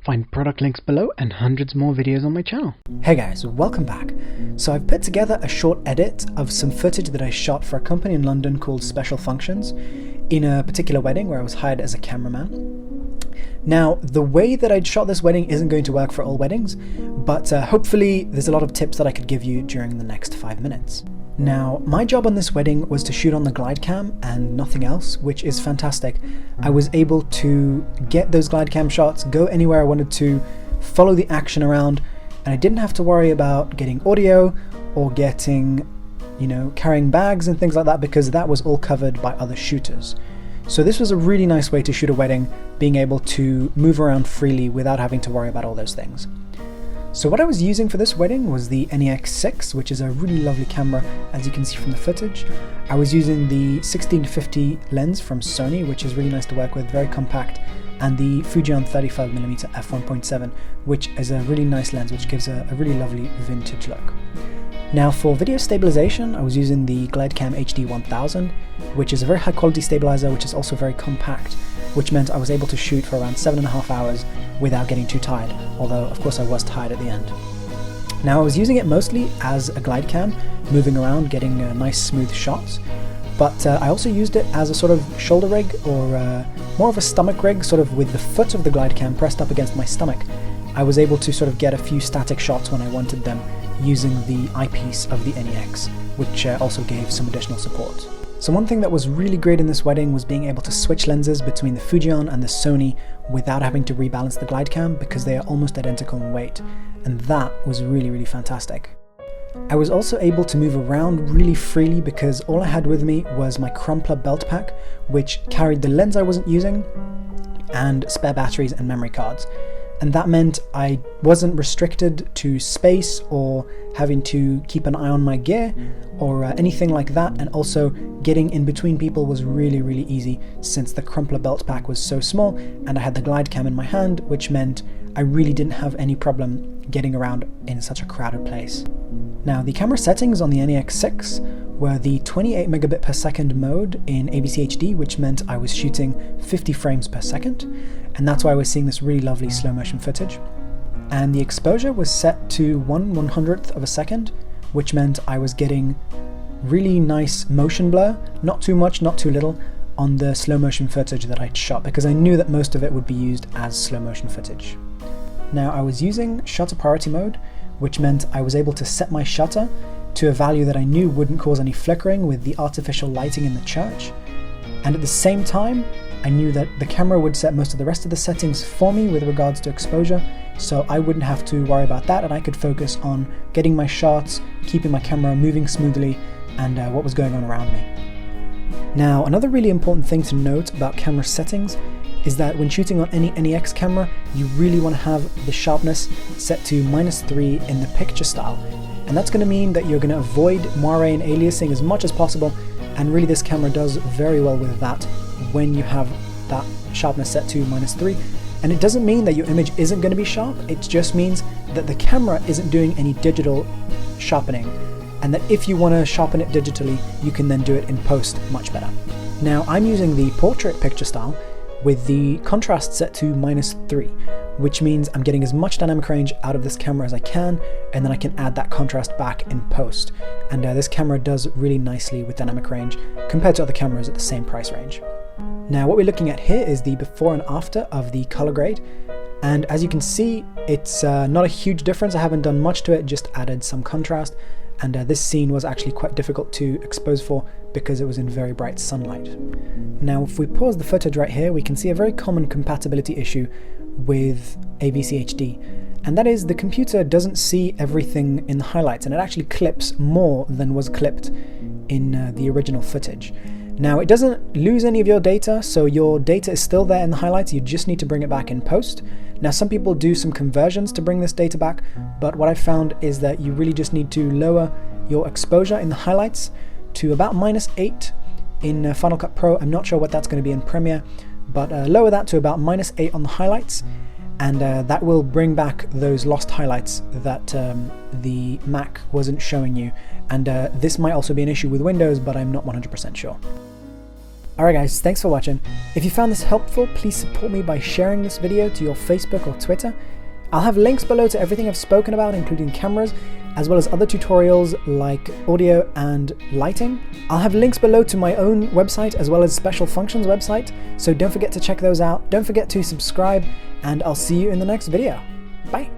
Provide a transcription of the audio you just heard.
Find product links below and hundreds more videos on my channel. Hey guys, welcome back. So I've put together a short edit of some footage that I shot for a company in London called Special Functions in a particular wedding where I was hired as a cameraman. Now, the way that I'd shot this wedding isn't going to work for all weddings, but hopefully there's a lot of tips that I could give you during the next 5 minutes. Now, my job on this wedding was to shoot on the Glidecam and nothing else, which is fantastic. I was able to get those Glidecam shots, go anywhere I wanted to, follow the action around, and I didn't have to worry about getting audio or getting, carrying bags and things like that, because that was all covered by other shooters. So this was a really nice way to shoot a wedding, being able to move around freely without having to worry about all those things. So what I was using for this wedding was the NEX-6, which is a really lovely camera, as you can see from the footage. I was using the 16-50 lens from Sony, which is really nice to work with, very compact, and the Fujian 35mm f1.7, which is a really nice lens, which gives a really lovely vintage look. Now for video stabilization, I was using the Glidecam HD-1000, which is a very high quality stabilizer, which is also very compact, which meant I was able to shoot for around 7.5 hours without getting too tired, although of course I was tired at the end. Now I was using it mostly as a Glidecam, moving around, getting nice smooth shots, but I also used it as a sort of shoulder rig, or more of a stomach rig, sort of with the foot of the Glidecam pressed up against my stomach. I was able to sort of get a few static shots when I wanted them, using the eyepiece of the NEX, which also gave some additional support. So one thing that was really great in this wedding was being able to switch lenses between the Fujian and the Sony without having to rebalance the Glidecam, because they are almost identical in weight, and that was really fantastic. I was also able to move around really freely because all I had with me was my Crumpler belt pack, which carried the lens I wasn't using and spare batteries and memory cards. And that meant I wasn't restricted to space or having to keep an eye on my gear or anything like that, and also getting in between people was really easy, since the Crumpler belt pack was so small and I had the Glidecam in my hand, which meant I really didn't have any problem getting around in such a crowded place. Now, the camera settings on the NEX-6 were the 28 megabit per second mode in ABC HD, which meant I was shooting 50 frames per second, and that's why I was seeing this really lovely slow motion footage. And the exposure was set to 1/100th of a second, which meant I was getting really nice motion blur, not too much, not too little, on the slow motion footage that I'd shot, because I knew that most of it would be used as slow motion footage. Now, I was using shutter priority mode, which meant I was able to set my shutter to a value that I knew wouldn't cause any flickering with the artificial lighting in the church. And at the same time, I knew that the camera would set most of the rest of the settings for me with regards to exposure, so I wouldn't have to worry about that, and I could focus on getting my shots, keeping my camera moving smoothly, and what was going on around me. Now, another really important thing to note about camera settings is that when shooting on any NEX camera, you really want to have the sharpness set to -3 in the picture style. And that's going to mean that you're going to avoid moire and aliasing as much as possible, and really this camera does very well with that when you have that sharpness set to -3. And it doesn't mean that your image isn't going to be sharp, it just means that the camera isn't doing any digital sharpening, and that if you want to sharpen it digitally, you can then do it in post much better. Now, I'm using the portrait picture style with the contrast set to -3, which means I'm getting as much dynamic range out of this camera as I can, and then I can add that contrast back in post. And this camera does really nicely with dynamic range compared to other cameras at the same price range. Now, what we're looking at here is the before and after of the color grade, and as you can see, it's not a huge difference. I haven't done much to it, just added some contrast, and this scene was actually quite difficult to expose for because it was in very bright sunlight. Now, if we pause the footage right here, we can see a very common compatibility issue with ABC HD, and that is the computer doesn't see everything in the highlights, and it actually clips more than was clipped in the original footage. Now, it doesn't lose any of your data, so your data is still there in the highlights, you just need to bring it back in post. Now, some people do some conversions to bring this data back, but what I found is that you really just need to lower your exposure in the highlights to about -8 in Final Cut Pro. I'm not sure what that's going to be in Premiere, but lower that to about -8 on the highlights, and that will bring back those lost highlights that the Mac wasn't showing you. And this might also be an issue with Windows, but I'm not 100% sure. Alright guys, thanks for watching. If you found this helpful, please support me by sharing this video to your Facebook or Twitter. I'll have links below to everything I've spoken about, including cameras, as well as other tutorials like audio and lighting. I'll have links below to my own website as well as Special Functions website, so don't forget to check those out. Don't forget to subscribe, and I'll see you in the next video. Bye!